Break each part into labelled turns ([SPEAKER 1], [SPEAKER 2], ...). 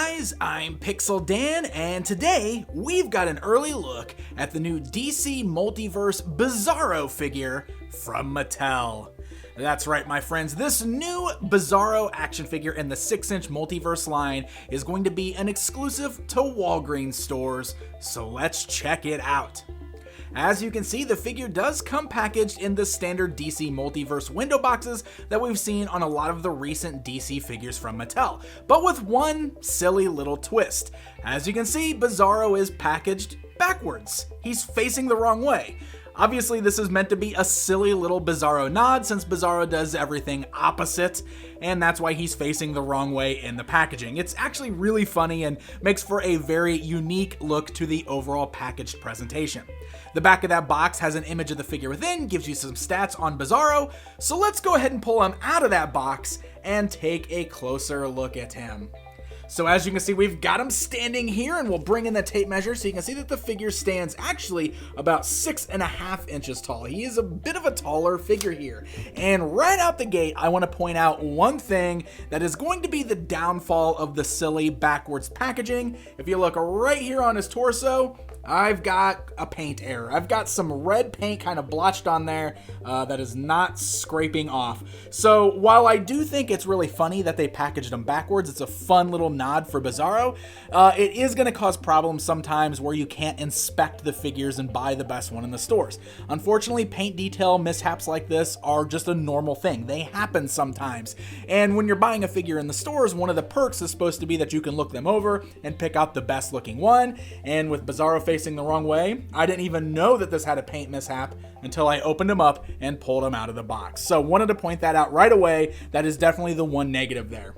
[SPEAKER 1] guys, I'm Pixel Dan, and today we've got an early look at the new DC Multiverse Bizarro figure from Mattel. That's right, my friends, this new Bizarro action figure in the 6-inch Multiverse line is going to be an exclusive to Walgreens stores, so let's check it out. As you can see, the figure does come packaged in the standard DC Multiverse window boxes that we've seen on a lot of the recent DC figures from Mattel, but with one silly little twist. As you can see, Bizarro is packaged backwards. He's facing the wrong way. Obviously, this is meant to be a silly little Bizarro nod since Bizarro does everything opposite, and that's why he's facing the wrong way in the packaging. It's actually really funny and makes for a very unique look to the overall packaged presentation. The back of that box has an image of the figure within, gives you some stats on Bizarro, so let's go ahead and pull him out of that box and take a closer look at him. So as you can see, we've got him standing here, and we'll bring in the tape measure so you can see that the figure stands actually about 6.5 inches tall. He is a bit of a taller figure here. And right out the gate, I want to point out one thing that is going to be the downfall of the silly backwards packaging. If you look right here on his torso, I've got a paint error. I've got some red paint kind of blotched on there that is not scraping off. So while I do think it's really funny that they packaged them backwards, it's a fun little nod for Bizarro, it is going to cause problems sometimes where you can't inspect the figures and buy the best one in the stores. Unfortunately, paint detail mishaps like this are just a normal thing. They happen sometimes. And when you're buying a figure in the stores, one of the perks is supposed to be that you can look them over and pick out the best looking one. And with Bizarro facing the wrong way, I didn't even know that this had a paint mishap until I opened him up and pulled him out of the box. So wanted to point that out right away. That is definitely the one negative there.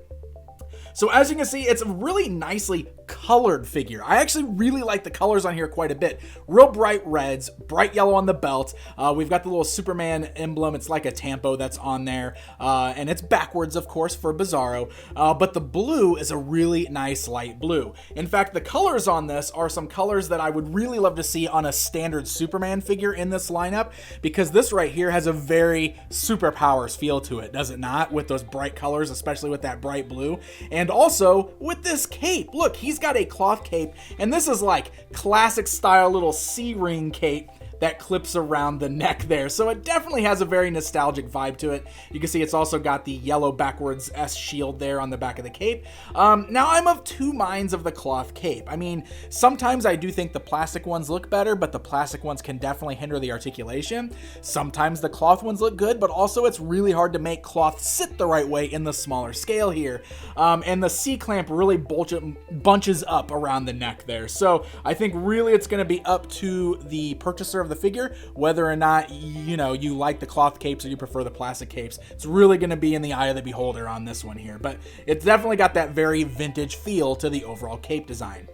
[SPEAKER 1] So as you can see, it's a really nicely colored figure. I actually really like the colors on here quite a bit. Real bright reds, bright yellow on the belt. We've got the little Superman emblem. It's like a tampo that's on there. And it's backwards, of course, for Bizarro. But the blue is a really nice light blue. In fact, the colors on this are some colors that I would really love to see on a standard Superman figure in this lineup, because this right here has a very superpowers feel to it, does it not? With those bright colors, especially with that bright blue. And also with this cape. Look, he's got a cloth cape, and this is like classic style little C-ring cape that clips around the neck there. So it definitely has a very nostalgic vibe to it. You can see it's also got the yellow backwards S shield there on the back of the cape. Now I'm of two minds of the cloth cape. I mean, sometimes I do think the plastic ones look better, but the plastic ones can definitely hinder the articulation. Sometimes the cloth ones look good, but also it's really hard to make cloth sit the right way in the smaller scale here. And the C-clamp really bunches up around the neck there. So I think really it's gonna be up to the purchaser of the figure whether or not you like the cloth capes or you prefer the plastic capes. It's really going to be in the eye of the beholder on this one here, but it's definitely got that very vintage feel to the overall cape design.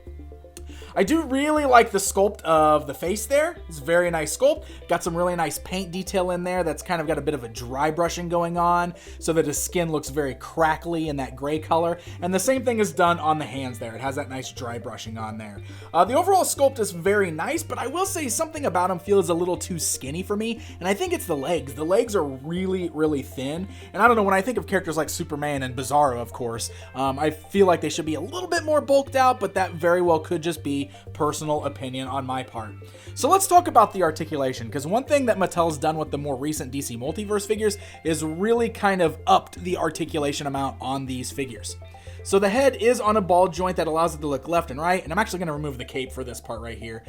[SPEAKER 1] I do really like the sculpt of the face there. It's a very nice sculpt. Got some really nice paint detail in there that's kind of got a bit of a dry brushing going on so that his skin looks very crackly in that gray color. And the same thing is done on the hands there. It has that nice dry brushing on there. The overall sculpt is very nice, but I will say something about him feels a little too skinny for me, and I think it's the legs. The legs are really, really thin, and I don't know, when I think of characters like Superman and Bizarro, of course, I feel like they should be a little bit more bulked out, but that very well could just be personal opinion on my part. So let's talk about the articulation, because one thing that Mattel's done with the more recent DC Multiverse figures is really kind of upped the articulation amount on these figures. So the head is on a ball joint that allows it to look left and right, and I'm actually going to remove the cape for this part right here.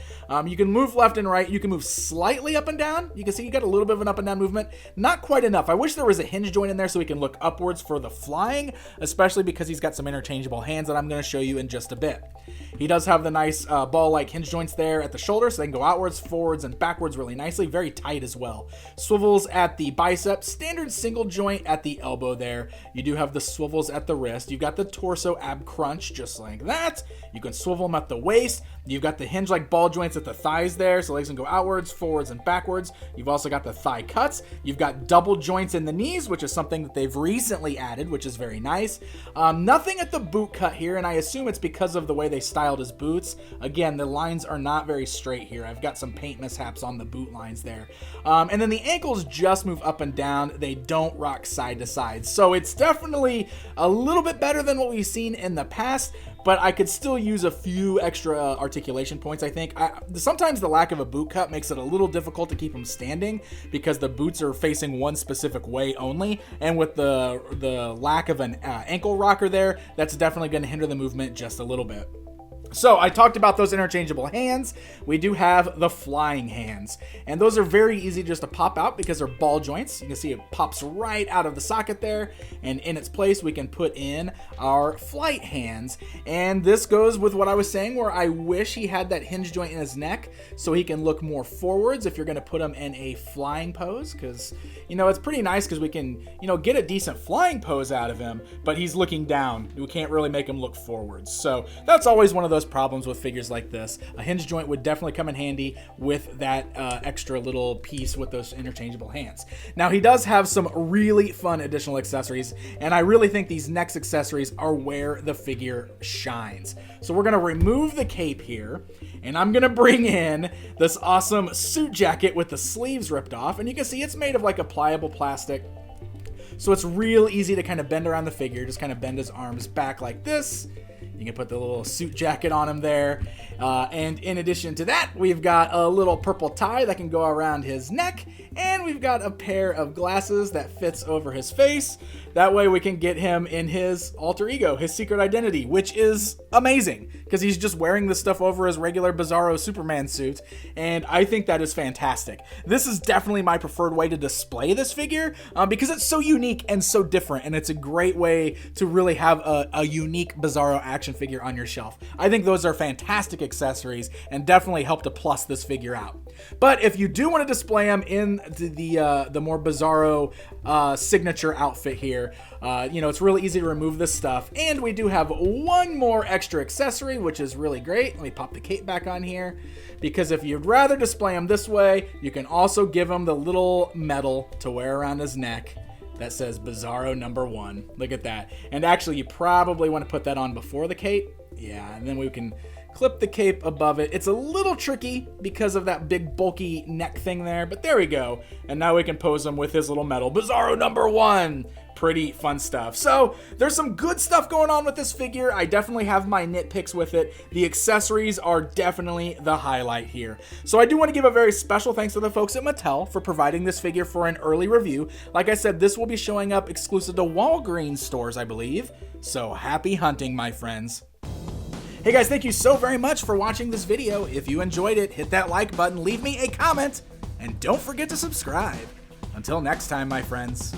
[SPEAKER 1] You can move left and right. You can move slightly up and down. You can see you got a little bit of an up and down movement. Not quite enough. I wish there was a hinge joint in there so we can look upwards for the flying, especially because he's got some interchangeable hands that I'm going to show you in just a bit. He does have the nice ball-like hinge joints there at the shoulder, so they can go outwards, forwards, and backwards really nicely. Very tight as well. Swivels at the bicep, standard single joint at the elbow there. You do have the swivels at the wrist. You've got the torso ab crunch, just like that. You can swivel them at the waist. You've got the hinge-like ball joints at the thighs there, so legs can go outwards, forwards, and backwards. You've also got the thigh cuts. You've got double joints in the knees, which is something that they've recently added, which is very nice. Nothing at the boot cut here, and I assume it's because of the way they styled his boots. Again, the lines are not very straight here. I've got some paint mishaps on the boot lines there. And then the ankles just move up and down. They don't rock side to side. So it's definitely a little bit better than what we've seen in the past, but I could still use a few extra articulation points, I think. Sometimes the lack of a boot cut makes it a little difficult to keep him standing because the boots are facing one specific way only, and with the lack of an ankle rocker there, that's definitely going to hinder the movement just a little bit. So I talked about those interchangeable hands. We do have the flying hands, and those are very easy just to pop out because they're ball joints. You can see it pops right out of the socket there, and in its place we can put in our flight hands. And this goes with what I was saying, where I wish he had that hinge joint in his neck so he can look more forwards if you're going to put him in a flying pose, because it's pretty nice because we can get a decent flying pose out of him, but he's looking down. We can't really make him look forwards. So that's always one of those problems with figures like this. A hinge joint would definitely come in handy with that extra little piece with those interchangeable hands. Now, he does have some really fun additional accessories, and I really think these next accessories are where the figure shines. So we're going to remove the cape here, and I'm going to bring in this awesome suit jacket with the sleeves ripped off, and you can see it's made of like a pliable plastic. So it's real easy to kind of bend around the figure, just kind of bend his arms back like this. You can put the little suit jacket on him there. And in addition to that, we've got a little purple tie that can go around his neck. And we've got a pair of glasses that fits over his face. That way we can get him in his alter ego, his secret identity, which is amazing because he's just wearing this stuff over his regular Bizarro Superman suit. And I think that is fantastic. This is definitely my preferred way to display this figure because it's so unique and so different. And it's a great way to really have a unique Bizarro action figure on your shelf. I think those are fantastic accessories and definitely help to plus this figure out. But if you do want to display him in the more Bizarro signature outfit here, it's really easy to remove this stuff. And we do have one more extra accessory, which is really great. Let me pop the cape back on here, because if you'd rather display him this way, you can also give him the little medal to wear around his neck that says Bizarro #1. Look at that. And actually, you probably want to put that on before the cape. Yeah, and then we can clip the cape above it. It's a little tricky because of that big bulky neck thing there, but there we go. And now we can pose him with his little medal, Bizarro #1. Pretty fun stuff. So there's some good stuff going on with this figure. I definitely have my nitpicks with it. The accessories are definitely the highlight here. So I do want to give a very special thanks to the folks at Mattel for providing this figure for an early review. Like I said, this will be showing up exclusive to Walgreens stores, I believe. So happy hunting, my friends. Hey guys, thank you so very much for watching this video. If you enjoyed it, hit that like button, leave me a comment, and don't forget to subscribe. Until next time, my friends.